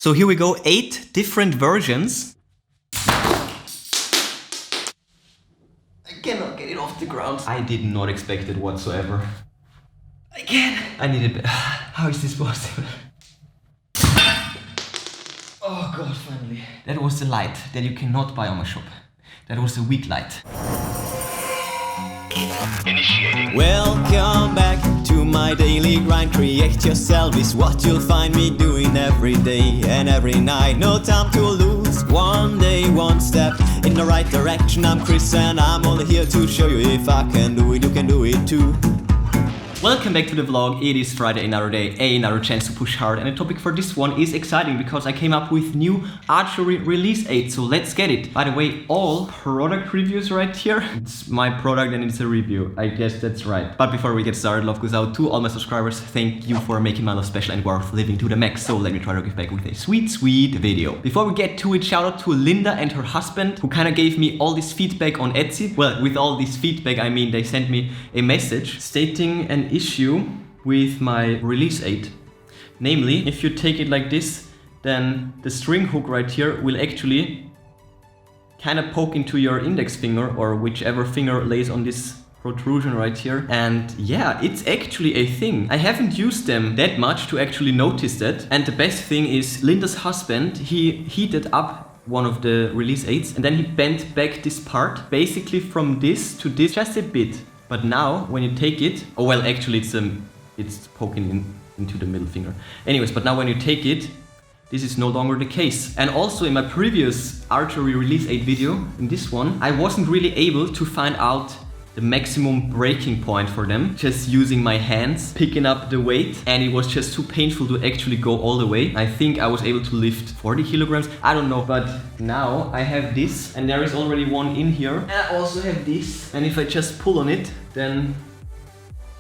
So here we go, 8 different versions. I cannot get it off the ground. I did not expect it whatsoever. Again, I need it. How is this possible? Oh god, finally. That was the light that you cannot buy on my shop. That was a weak light. Initiating. Welcome back to my daily grind. Create yourself is what you'll find me doing every day and every night. No time to lose. One day, one step in the right direction. I'm Chris and I'm only here to show you if I can do it, you can do it too. Welcome back to the vlog. It is Friday, another day, another chance to push hard, and the topic for this one is exciting because I came up with new Archery release 8, so let's get it. By the way, all product reviews right here, it's my product and it's a review. I guess that's right. But before we get started, love goes out to all my subscribers. Thank you for making my life special and worth living to the max. So let me try to give back with a sweet video. Before we get to it, shout out to Linda and her husband who kind of gave me all this feedback on Etsy. Well, with all this feedback, I mean they sent me a message stating an issue with my release 8. Namely, if you take it like this, then the string hook right here will actually kind of poke into your index finger or whichever finger lays on this protrusion right here. And yeah, it's actually a thing. I haven't used them that much to actually notice that. And the best thing is Linda's husband, he heated up one of the release 8s and then he bent back this part basically from this to this just a bit. But now, when you take it, oh well, actually it's poking into the middle finger. Anyways, but now when you take it, this is no longer the case. And also in my previous Archery release 8 video, in this one, I wasn't really able to find out the maximum breaking point for them, just using my hands, picking up the weight, and it was just too painful to actually go all the way. I think I was able to lift 40 kilograms, I don't know, but now I have this, and there is already one in here. And I also have this, and if I just pull on it, then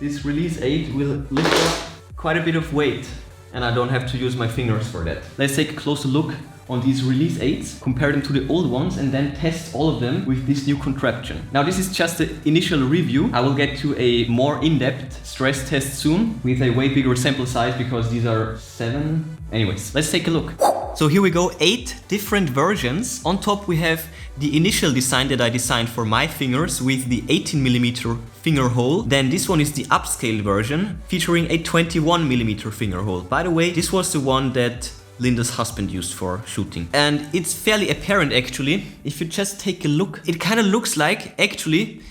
this release 8 will lift up quite a bit of weight, and I don't have to use my fingers for that. Let's take a closer look on these release 8s, compare them to the old ones, and then test all of them with this new contraption. Now this is just the initial review. I will get to a more in-depth stress test soon with a way bigger sample size because these are 7. Anyways, let's take a look. So here we go, 8 different versions. On top we have the initial design that I designed for my fingers with the 18mm finger hole. Then this one is the upscale version featuring a 21mm finger hole. By the way, this was the one that Linda's husband used for shooting. And it's fairly apparent actually, if you just take a look, it kind of looks like actually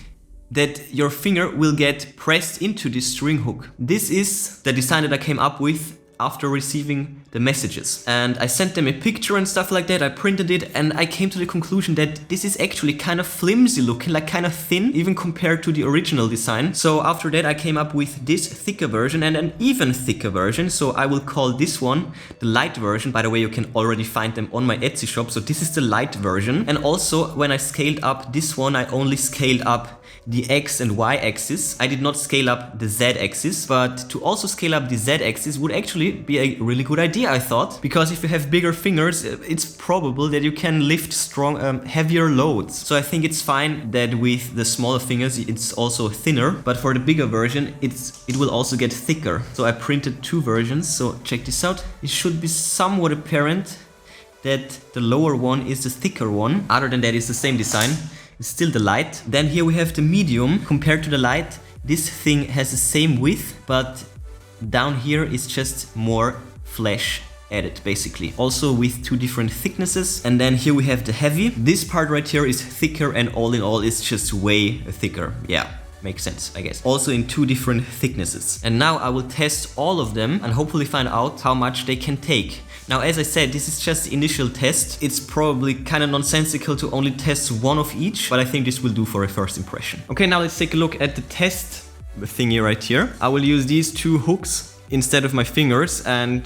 that your finger will get pressed into this string hook. This is the design that I came up with after receiving the messages. And I sent them a picture and stuff like that, I printed it, and I came to the conclusion that this is actually kind of flimsy looking, like kind of thin, even compared to the original design. So after that I came up with this thicker version and an even thicker version, so I will call this one the light version. By the way, you can already find them on my Etsy shop, so this is the light version. And also when I scaled up this one, I only scaled up the X and Y axis. I did not scale up the Z axis, but to also scale up the Z axis would actually be a really good idea, I thought, because if you have bigger fingers, it's probable that you can lift heavier loads. So I think it's fine that with the smaller fingers it's also thinner, but for the bigger version it will also get thicker. So I printed 2 versions, so check this out. It should be somewhat apparent that the lower one is the thicker one. Other than that, it's the same design. It's still the light. Then here we have the medium. Compared to the light, this thing has the same width, but down here is just more flesh added basically. Also with 2 different thicknesses. And then here we have the heavy. This part right here is thicker, and all in all it's just way thicker. Yeah, makes sense, I guess. Also in 2 different thicknesses. And now I will test all of them and hopefully find out how much they can take. Now, as I said, this is just the initial test. It's probably kind of nonsensical to only test one of each, but I think this will do for a first impression. Okay, now let's take a look at the test thingy right here. I will use these 2 hooks instead of my fingers, and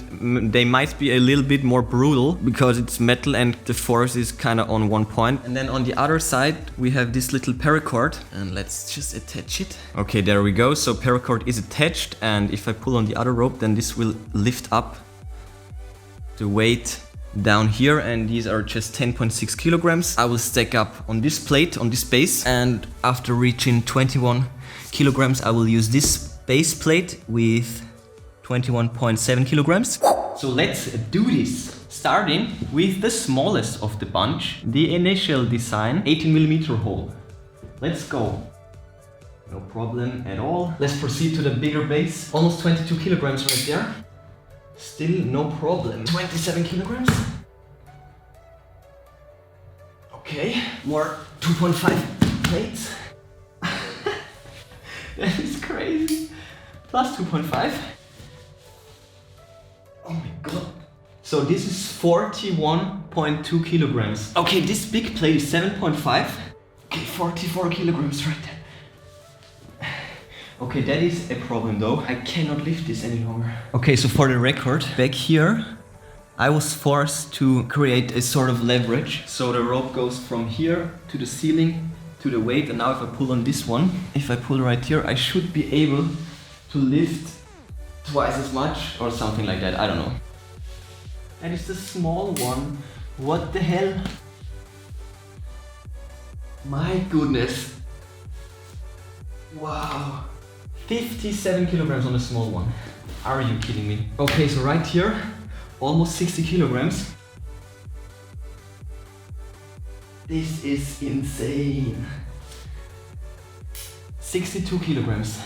they might be a little bit more brutal because it's metal and the force is kind of on one point. And then on the other side we have this little paracord, and let's just attach it. Okay, there we go. So paracord is attached, and if I pull on the other rope, then this will lift up the weight down here, and these are just 10.6 kilograms. I will stack up on this plate, on this base, and after reaching 21 kilograms I will use this base plate with 21.7 kilograms. So let's do this. Starting with the smallest of the bunch, the initial design 18mm hole. Let's go. No problem at all. Let's proceed to the bigger base. Almost 22 kilograms right there. Still no problem. 27 kilograms. Okay, more 2.5 plates. That is crazy. Plus 2.5. Oh my god. So this is 41.2 kilograms. Okay, this big plate is 7.5. Okay, 44 kilograms right there. Okay, that is a problem though. I cannot lift this any longer. Okay, so for the record, back here, I was forced to create a sort of leverage. So the rope goes from here to the ceiling to the weight, and now if I pull on this one, if I pull right here, I should be able to lift twice as much or something like that. I don't know. That is the small one. What the hell? My goodness. Wow. 57 kilograms on the small one. Are you kidding me? Okay, so right here, almost 60 kilograms. This is insane. 62 kilograms.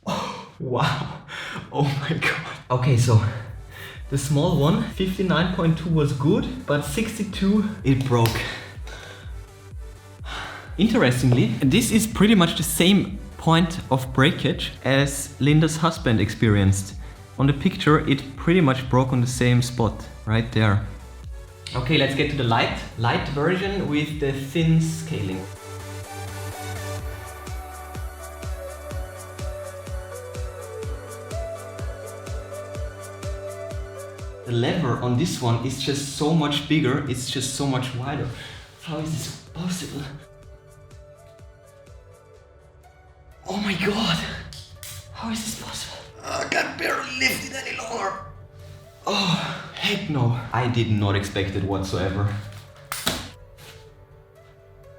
Oh, wow. Oh my god. Okay, so the small one, 59.2 was good, but 62, it broke. Interestingly, this is pretty much the same point of breakage as Linda's husband experienced. On the picture, it pretty much broke on the same spot, right there. Okay, let's get to the light version with the thin scaling. The lever on this one is just so much bigger, it's just so much wider. How is this possible? Oh my god! How is this possible? I can barely lift it any longer. Oh, heck no. I did not expect it whatsoever.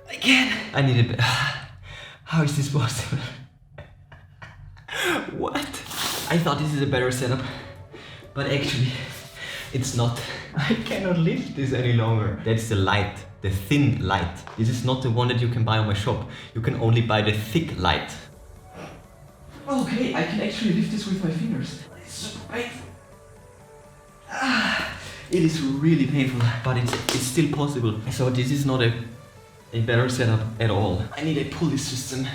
Again! I need it. How is this possible? What? I thought this is a better setup, but actually, it's not. I cannot lift this any longer. That's the light, the thin light. This is not the one that you can buy on my shop. You can only buy the thick light. Okay, I can actually lift this with my fingers. It's super painful. It is really painful, but it's still possible. So this is not a better setup at all. I need a pulley system.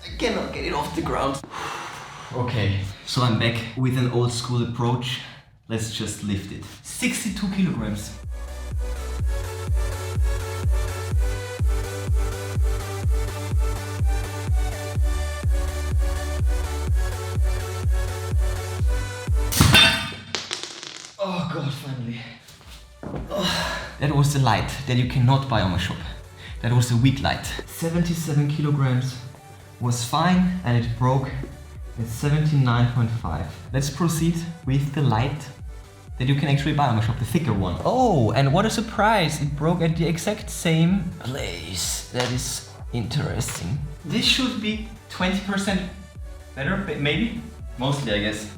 I cannot get it off the ground. Okay, so I'm back with an old school approach. Let's just lift it. 62 kilograms. Oh god, finally. Oh, that was the light that you cannot buy on my shop. That was the weak light. 77 kilograms was fine, and it broke at 79.5. Let's proceed with the light that you can actually buy on my shop, the thicker one. Oh, and what a surprise! It broke at the exact same place. That is interesting. This should be 20% better, maybe? Mostly, I guess.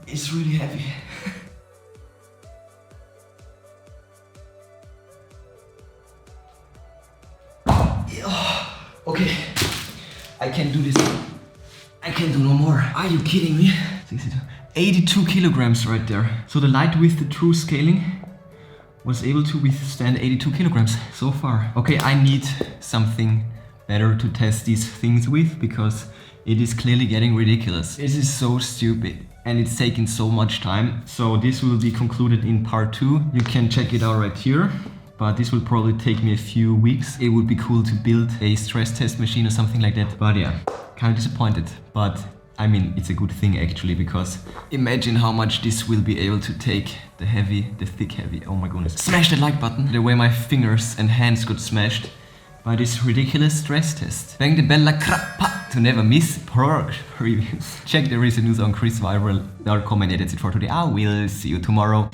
It's really heavy. Okay, I can't do this. I can't do no more. Are you kidding me? 82 kilograms right there. So the light with the true scaling was able to withstand 82 kilograms so far. Okay, I need something better to test these things with, because it is clearly getting ridiculous. This is so stupid and it's taken so much time. So this will be concluded in part 2. You can check it out right here, but this will probably take me a few weeks. It would be cool to build a stress test machine or something like that. But yeah, kind of disappointed. But I mean, it's a good thing actually, because imagine how much this will be able to take the heavy, the thick heavy. Oh my goodness. Smash that like button. The way my fingers and hands got smashed by this ridiculous stress test. Bang the bell like crap to never miss product reviews. Check the recent news on ChrisViral.com, and that's it for today. I will see you tomorrow.